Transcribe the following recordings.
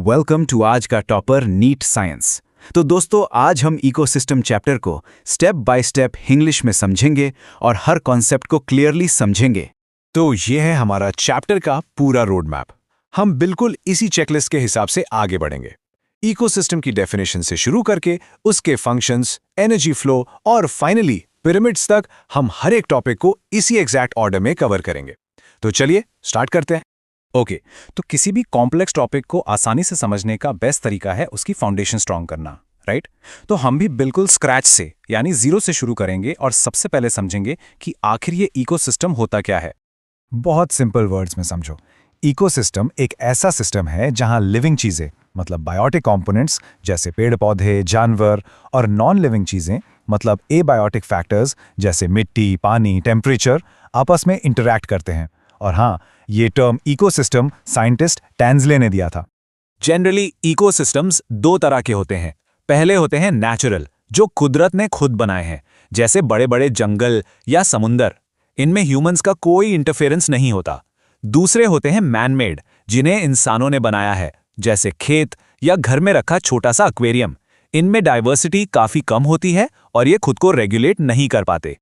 Welcome to आज का topper NEET science. तो दोस्तों, आज हम इकोसिस्टम चैप्टर को स्टेप बाय स्टेप इंग्लिश में समझेंगे और हर कॉन्सेप्ट को क्लियरली समझेंगे। तो ये है हमारा चैप्टर का पूरा रोड मैप। हम बिल्कुल इसी चेकलिस्ट के हिसाब से आगे बढ़ेंगे, इकोसिस्टम की डेफिनेशन से शुरू करके उसके फंक्शंस, एनर्जी फ्लो और फाइनली पिरामिड्स तक हम हर एक टॉपिक को इसी एग्जैक्ट ऑर्डर में कवर करेंगे। तो चलिए स्टार्ट करते हैं। ओके, तो किसी भी कॉम्प्लेक्स टॉपिक को आसानी से समझने का बेस्ट तरीका है उसकी फाउंडेशन स्ट्रांग करना, राइट? तो हम भी बिल्कुल स्क्रैच से यानी जीरो से शुरू करेंगे और सबसे पहले समझेंगे कि आखिर ये इकोसिस्टम होता क्या है। बहुत सिंपल वर्ड्स में समझो। इकोसिस्टम एक ऐसा सिस्टम है जहां लिविंग चीजें मतलब बायोटिक कंपोनेंट्स जैसे पेड़ पौधे, जानवर और नॉन लिविंग चीजें मतलब एबायोटिक फैक्टर्स जैसे मिट्टी, पानी, टेम्परेचर आपस में इंटरैक्ट करते हैं। और हाँ, ये टर्म इकोसिस्टम साइंटिस्ट टैंजले ने दिया था। जनरली इकोसिस्टम्स दो तरह के होते हैं। पहले होते हैं नेचुरल, जो कुदरत ने खुद बनाए हैं, जैसे बड़े बड़े जंगल या समुंदर। इनमें ह्यूमंस का कोई इंटरफेरेंस नहीं होता। दूसरे होते हैं मैन मेड, जिन्हें इंसानों ने बनाया है, जैसे खेत या घर में रखा छोटा सा एक्वेरियम। इनमें डाइवर्सिटी काफी कम होती है और ये खुद को रेगुलेट नहीं कर पाते।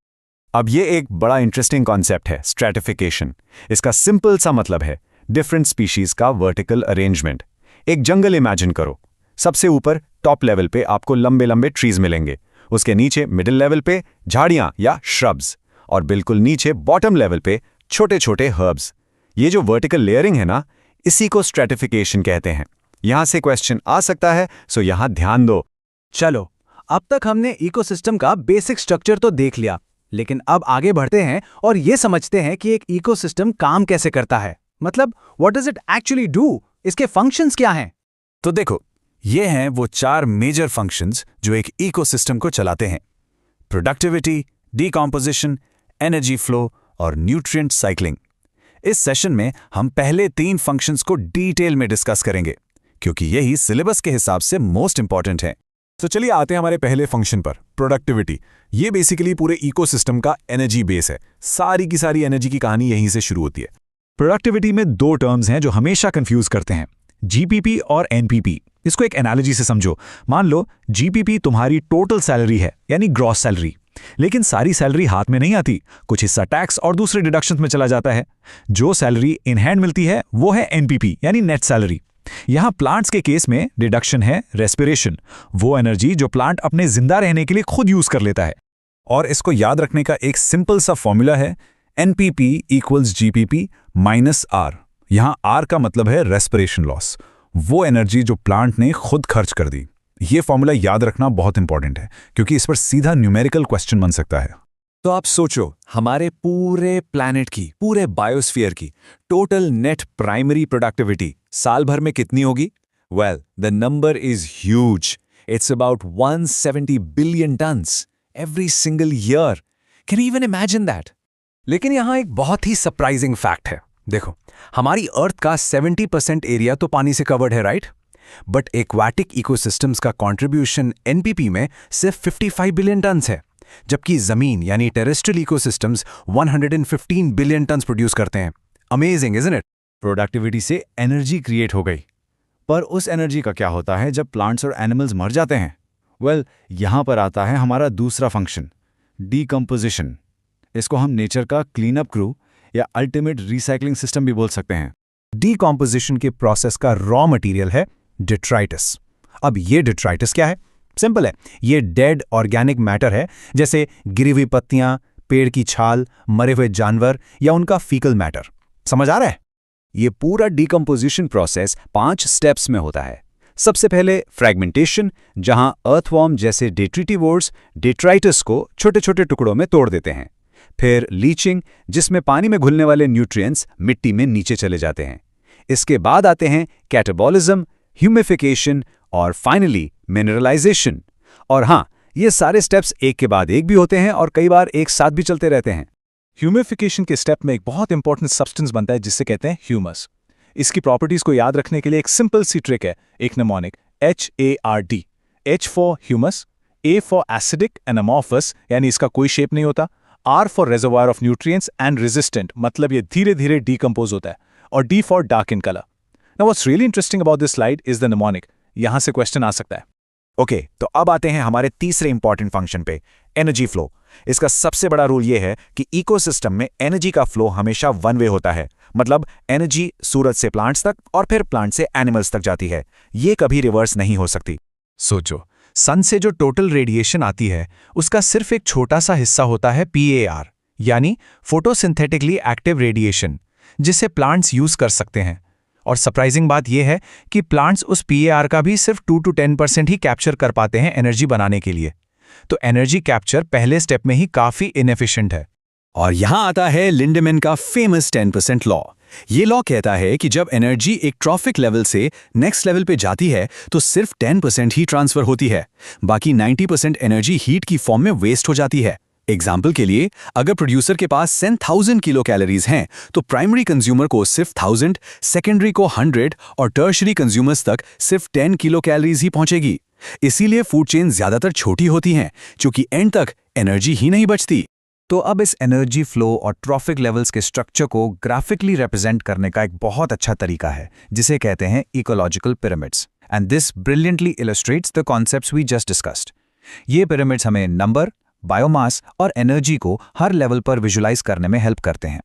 अब ये एक बड़ा इंटरेस्टिंग कॉन्सेप्ट है, स्ट्रैटिफिकेशन। इसका सिंपल सा मतलब है डिफरेंट स्पीशीज का वर्टिकल अरेंजमेंट। एक जंगल इमेजिन करो। सबसे ऊपर टॉप लेवल पे आपको लंबे लंबे ट्रीज मिलेंगे, उसके नीचे मिडिल लेवल पे झाड़ियां या श्रब्स, और बिल्कुल नीचे बॉटम लेवल पे छोटे छोटे हर्ब्स। ये जो वर्टिकल लेयरिंग है ना, इसी को स्ट्रैटिफिकेशन कहते हैं। यहां से क्वेश्चन आ सकता है, सो यहां ध्यान दो। चलो, अब तक हमने इकोसिस्टम का बेसिक स्ट्रक्चर तो देख लिया, लेकिन अब आगे बढ़ते हैं और ये समझते हैं कि एक इकोसिस्टम काम कैसे करता है। मतलब what does it actually do, इसके फंक्शंस क्या हैं? तो देखो, ये हैं वो 4 मेजर फंक्शंस जो एक इकोसिस्टम को चलाते हैं: प्रोडक्टिविटी, डिकम्पोजिशन, एनर्जी फ्लो और न्यूट्रिएंट साइक्लिंग। इस सेशन में हम पहले 3 फंक्शंस को डिटेल में डिस्कस करेंगे, क्योंकि यही सिलेबस के हिसाब से मोस्ट इंपॉर्टेंट है। तो चलिए आते हैं हमारे पहले फंक्शन पर, प्रोडक्टिविटी। ये बेसिकली पूरे इकोसिस्टम का एनर्जी बेस है। सारी की सारी एनर्जी की कहानी यहीं से शुरू होती है। प्रोडक्टिविटी में 2 टर्म्स हैं जो हमेशा कंफ्यूज करते हैं, जीपीपी और एनपीपी। इसको एक एनालॉजी से समझो। मान लो जीपीपी तुम्हारी टोटल सैलरी है, यानी ग्रॉस सैलरी। लेकिन सारी सैलरी हाथ में नहीं आती, कुछ हिस्सा टैक्स और दूसरे डिडक्शंस में चला जाता है। जो सैलरी इन हैंड मिलती है वो है एनपीपी यानी नेट सैलरी। यहां प्लांट्स के केस में डिडक्शन है रेस्पिरेशन, वो एनर्जी जो प्लांट अपने जिंदा रहने के लिए खुद यूज कर लेता है। और इसको याद रखने का एक सिंपल सा फॉर्मूला है, NPP equals GPP minus R. यहां आर का मतलब है रेस्पिरेशन लॉस, वो एनर्जी जो प्लांट ने खुद खर्च कर दी। ये फॉर्मूला याद रखना बहुत इंपॉर्टेंट है, क्योंकि इस पर सीधा न्यूमेरिकल क्वेश्चन बन सकता है। तो आप सोचो, हमारे पूरे प्लैनेट की, पूरे बायोस्फीयर की टोटल नेट प्राइमरी प्रोडक्टिविटी साल भर में कितनी होगी? Well, the number is huge. It's about 170 billion turns every single year. Can you even imagine that? लेकिन यहां एक बहुत ही सरप्राइजिंग फैक्ट है। देखो, हमारी अर्थ का 70% एरिया तो पानी से कवर्ड है, राइट? बट एक्वाटिक इकोसिस्टम्स का कंट्रीब्यूशन एनपीपी में सिर्फ 55 बिलियन टन्स है, जबकि जमीन यानी terrestrial ecosystems 115 billion turns produce करते हैं। Amazing, isn't it? प्रोडक्टिविटी से एनर्जी क्रिएट हो गई, पर उस एनर्जी का क्या होता है जब प्लांट्स और एनिमल्स मर जाते हैं? वेल, यहां पर आता है हमारा दूसरा फंक्शन, डीकम्पोजिशन। इसको हम नेचर का क्लीन अप क्रू या अल्टीमेट रिसाइकलिंग सिस्टम भी बोल सकते हैं। डीकम्पोजिशन के प्रोसेस का रॉ मटेरियल है डिट्राइटस। अब ये डिट्राइटस क्या है? सिंपल है, ये डेड ऑर्गेनिक मैटर है, जैसे गिरी हुई पत्तियां, पेड़ की छाल, मरे हुए जानवर या उनका फीकल मैटर। समझ आ रहा है? ये पूरा डिकम्पोजिशन प्रोसेस 5 स्टेप्स में होता है। सबसे पहले फ्रैगमेंटेशन, जहां अर्थवॉर्म जैसे डेट्रिटिवोर्स डिट्राइटस को छोटे छोटे टुकड़ों में तोड़ देते हैं। फिर लीचिंग, जिसमें पानी में घुलने वाले न्यूट्रिएंट्स मिट्टी में नीचे चले जाते हैं। इसके बाद आते हैं कैटाबॉलिज्म, ह्यूमिफिकेशन और फाइनली मिनरलाइजेशन। और हाँ, ये सारे स्टेप्स एक के बाद एक भी होते हैं और कई बार एक साथ भी चलते रहते हैं। ह्यूमिफिकेशन के स्टेप में एक बहुत इंपॉर्टेंट सब्सटेंस बनता है जिसे कहते हैं ह्यूमस। इसकी प्रॉपर्टीज को याद रखने के लिए एक सिंपल सी ट्रिक है, एक mnemonic HARD। H for humus, A for acidic and amorphous यानी इसका कोई शेप नहीं होता, R for reservoir of nutrients and resistant मतलब ये धीरे धीरे डीकंपोज होता है, और D for dark in colour. Now what's really interesting about this slide is the mnemonic. यहां से क्वेश्चन आ सकता है। ओके, तो अब आते हैं हमारे तीसरे इंपॉर्टेंट फंक्शन पे, एनर्जी फ्लो। इसका सबसे बड़ा रूल ये है कि इकोसिस्टम में एनर्जी का फ्लो हमेशा वन वे होता है। मतलब एनर्जी सूरज से प्लांट्स तक और फिर प्लांट से एनिमल्स तक जाती है। ये कभी रिवर्स नहीं हो सकती। सोचो, सन से जो टोटल रेडिएशन आती है उसका सिर्फ एक छोटा सा हिस्सा होता है PAR, यानी फोटोसिंथेटिकली एक्टिव रेडिएशन, जिसे प्लांट्स यूज कर सकते हैं। और सरप्राइजिंग बात यह है कि प्लांट्स उस PAR का भी सिर्फ 2 to 10% ही कैप्चर कर पाते हैं एनर्जी बनाने के लिए। तो एनर्जी कैप्चर पहले स्टेप में ही काफी इनएफिशिएंट है। और यहां आता है लिंडमैन का फेमस 10% लॉ। ये लॉ कहता है कि जब एनर्जी एक ट्रॉफिक लेवल से नेक्स्ट लेवल पे जाती है तो सिर्फ 10% ही ट्रांसफर होती है, बाकी 90% एनर्जी हीट की फॉर्म में वेस्ट हो जाती है। एग्जाम्पल के लिए, अगर प्रोड्यूसर के पास 10,000 किलो कैलोरीज हैं तो प्राइमरी कंज्यूमर को सिर्फ 1000, सेकेंडरी को 100 और टर्शरी कंज्यूमर्स तक सिर्फ 10 किलो कैलोरीज ही पहुंचेगी। इसीलिए फूड चेन ज्यादातर छोटी होती हैं, क्योंकि एंड तक एनर्जी ही नहीं बचती। तो अब इस एनर्जी फ्लो और ट्रॉफिक लेवल्स के स्ट्रक्चर को ग्राफिकली रिप्रेजेंट करने का एक बहुत अच्छा तरीका है, जिसे कहते हैं ecological pyramids. And this brilliantly illustrates the concepts we just discussed. ये पिरामिड्स हमें नंबर, बायोमास और एनर्जी को हर लेवल पर विजुलाइज करने में हेल्प करते हैं।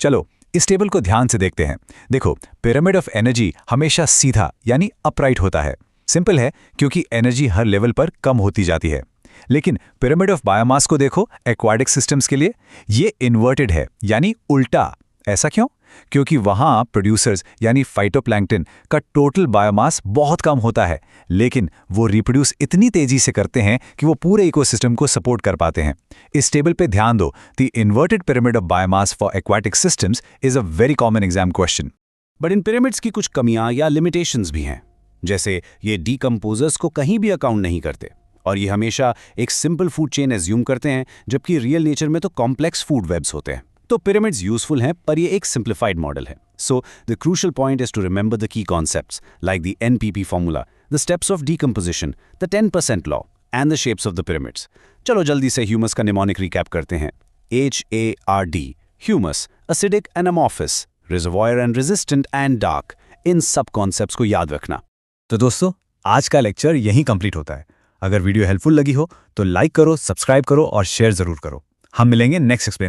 चलो इस टेबल को ध्यान से देखते हैं। देखो, पिरामिड ऑफ एनर्जी हमेशा सीधा यानी अपराइट होता है। सिंपल है, क्योंकि एनर्जी हर लेवल पर कम होती जाती है। लेकिन पिरामिड ऑफ बायोमास को देखो, एक्वाटिक सिस्टम्स के लिए ये इन्वर्टेड है, यानी उल्टा। ऐसा क्यों? क्योंकि वहां प्रोड्यूसर्स यानी फाइटोप्लैंक्टन का टोटल बायोमास बहुत कम होता है, लेकिन वो रिप्रोड्यूस इतनी तेजी से करते हैं कि वो पूरे इकोसिस्टम को सपोर्ट कर पाते हैं। इस टेबल पे ध्यान दो, the inverted pyramid of biomass for aquatic systems is a very common exam question. But in pyramids की कुछ कमियां या लिमिटेशंस भी हैं, जैसे ये डीकंपोजर्स को कहीं भी अकाउंट नहीं करते और ये हमेशा एक सिंपल फूड चेन एज्यूम करते हैं, जबकि रियल नेचर में तो कॉम्प्लेक्स फूड वेब्स होते हैं। तो पिरामिड्स यूजफुल हैं, पर ये एक सिंप्लीफाइड मॉडल है। So the crucial point is to remember the key concepts like the NPP formula, the steps of decomposition, the 10% law and the shapes of the pyramids. चलो जल्दी से ह्यूमस का mnemonic recap करते हैं। HARD, humus, acidic and amorphous, reservoir and resistant and dark. इन सब concepts को याद रखना। तो दोस्तों, आज का लेक्चर यहीं कंप्लीट होता है। अगर वीडियो हेल्पफुल लगी हो तो लाइक करो, सब्सक्राइब करो और शेयर जरूर करो। हम मिलेंगे नेक्स्ट एक्सप्लेन